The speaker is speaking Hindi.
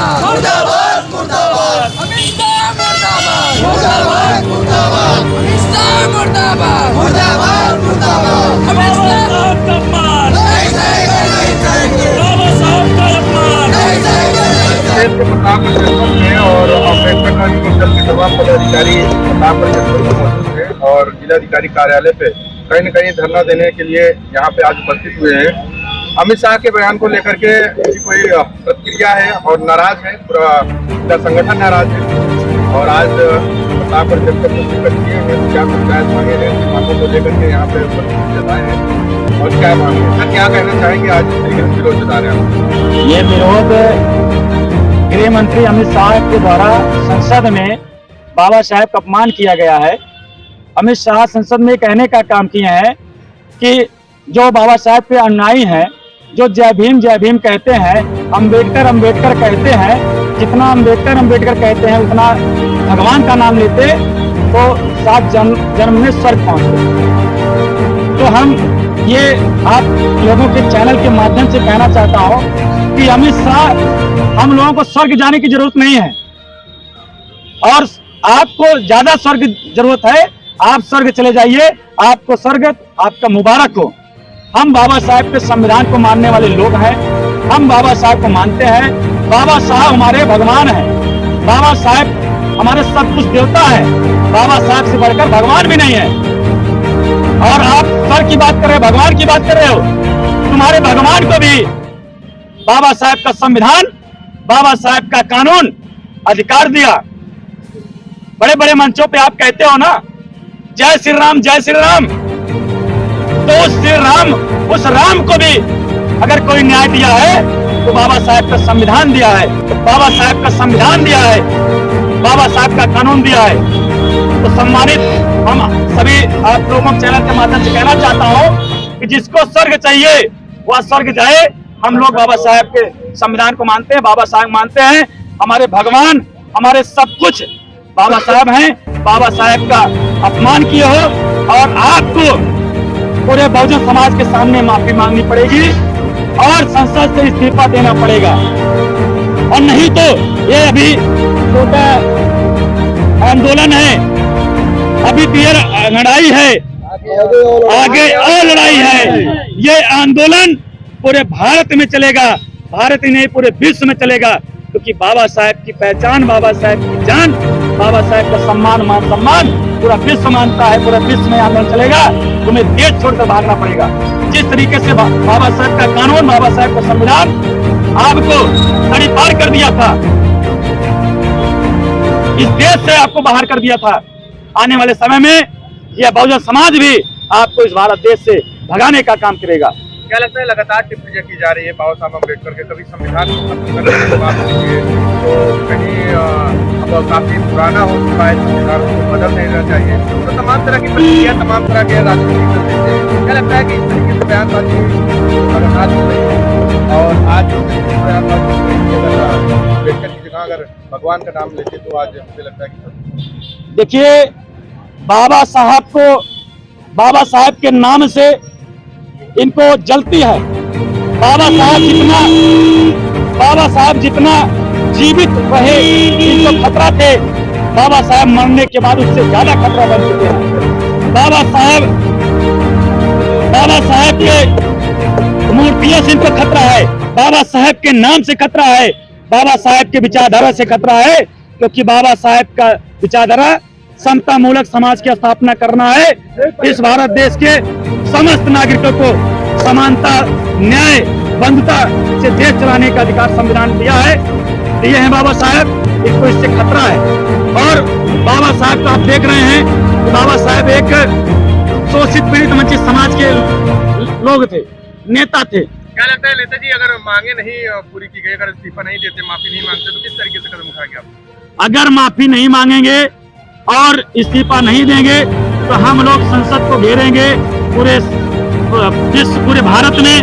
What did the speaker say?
मुर्दाबाद मुर्दाबाद अमित शाह मुर्दाबाद मुर्दाबाद मुर्दाबाद अमित शाह मुर्दाबाद मुर्दाबाद मुर्दाबाद अमित शाह का अपमान नहीं सहेंगे नहीं सहेंगे बाबा साहब का अपमान नहीं सहेंगे नहीं सहेंगे। प्रताप जनपद में और अम्बेडकर मंडल के तमाम पदाधिकारी प्रताप जनपद में मौजूद हैं और जिलाधिकारी कार्यालय पे कहीं न कहीं धरना देने के लिए यहाँ पे आज उपस्थित हुए हैं। अमित शाह के बयान को लेकर के कोई प्रतिक्रिया है और नाराज है, पूरा संगठन नाराज है और आज प्रताप जनपद में शिरकत किए हैं। क्या पंचायत मांगे हैं, मांगों को लेकर के यहाँ पे उपस्थित जताए हैं और क्या मांगे हैं, क्या कहना चाहेंगे आज इस तरीके से विरोध जता रहे हैं? ये विरोध गृह मंत्री अमित शाह के द्वारा संसद में बाबा साहेब का अपमान किया गया है। अमित शाह संसद में कहने का काम किए हैं कि जो बाबा साहेब के अनुयायी हैं, जो जय भीम कहते हैं, अम्बेडकर कहते हैं, जितना अम्बेडकर कहते हैं उतना भगवान का नाम लेते तो 7 जन्म में स्वर्ग पहुंचते। तो हम ये आप लोगों के चैनल के माध्यम से कहना चाहता हूं कि अमित शाह, हम लोगों को स्वर्ग जाने की जरूरत नहीं है और आपको ज्यादा स्वर्ग जरूरत है। आप स्वर्ग चले जाइए, आपको स्वर्ग आपका मुबारक हो। हम बाबा साहेब के संविधान को मानने वाले लोग हैं, हम बाबा साहेब को मानते हैं। बाबा साहब हमारे भगवान हैं, बाबा साहेब हमारे सब कुछ देवता है, बाबा साहेब से बढ़कर भगवान भी नहीं है। और आप स्वर्ग की बात कर रहे हो, भगवान की बात कर रहे हो। तुम्हारे भगवान को भी बाबा साहेब का संविधान, बाबा साहेब का कानून अधिकार दिया। बड़े बड़े मंचों पे आप कहते हो ना जय श्री राम जय श्री राम, तो उस श्री राम, उस राम को भी अगर कोई न्याय दिया है तो बाबा साहेब का संविधान दिया है, तो बाबा साहेब का संविधान दिया है, बाबा साहेब का कानून दिया है। तो सम्मानित हम सभी आप लोगों के चैनल के माध्यम से कहना चाहता हूं कि जिसको स्वर्ग चाहिए वह स्वर्ग जाए। हम लोग बाबा साहेब के संविधान को मानते हैं, बाबा साहेब मानते हैं, हमारे भगवान, हमारे सब कुछ बाबा साहब हैं। बाबा साहेब का अपमान किए हो और आपको पूरे बहुजन समाज के सामने माफी मांगनी पड़ेगी और संसद से इस्तीफा देना पड़ेगा। और नहीं तो ये अभी छोटा आंदोलन है, अभी भी लड़ाई है, आगे और लड़ाई है। ये आंदोलन पूरे भारत में चलेगा, भारत ही नहीं पूरे विश्व में चलेगा, क्योंकि बाबा साहेब की पहचान, बाबा साहेब की जान, बाबा साहेब का सम्मान, मान सम्मान पूरा विश्व मानता है। पूरा विश्व में आंदोलन चलेगा, तुम्हें देश छोड़कर भागना पड़ेगा। जिस तरीके से बाबा साहेब का कानून, बाबा साहेब का संविधान आपको तड़ी पार कर दिया था, इस देश से आपको बाहर कर दिया था, आने वाले समय में यह बहुजन समाज भी आपको इस भारत देश से भगाने का काम करेगा। क्या लगता है लगातार टिप्पणियां की जा रही है बाबा साहब अम्बेडकर के, कभी संविधान को खत्म करने की बात होती है तो कहीं अब काफी पुराना हो चुका है, संविधान को बदल देना चाहिए, तो तमाम तरह की प्रतिक्रिया, तमाम तरह के राजनीतिक दल देते हैं। क्या लगता है कि इस तरीके से बयानबाजी लगातार हो रही है और आज बयानबाजी हो रही है, अगर अम्बेडकर की जगह अगर भगवान का नाम लेते तो आज मुझे लगता है कि देखिए बाबा साहब के नाम से इनको जलती है। बाबा साहब जितना जीवित रहे इनको खतरा थे, बाबा साहब मरने के बाद उससे ज्यादा खतरा बन चुके हैं। बाबा साहब के मूर्तियों से इनको खतरा है, बाबा साहब के नाम से खतरा है, बाबा साहब के विचारधारा से खतरा है, क्योंकि बाबा साहब का विचारधारा समता मूलक समाज की स्थापना करना है। इस भारत देश के समस्त नागरिकों को समानता, न्याय, बंधुता से देश चलाने का अधिकार संविधान दिया है, दिए हैं बाबा साहब, इसको इससे खतरा है। और बाबा साहब को आप देख रहे हैं कि बाबा साहब एक शोषित पीड़ित वंचित समाज के लोग थे, नेता थे। क्या लगता है नेता जी, अगर मांगे नहीं पूरी की गई, अगर इस्तीफा नहीं देते, माफी नहीं मांगते, तो किस तरीके से कदम उठाएंगे आप? अगर माफी नहीं मांगेंगे और इस्तीफा नहीं देंगे तो हम लोग संसद को घेरेंगे, पूरे भारत में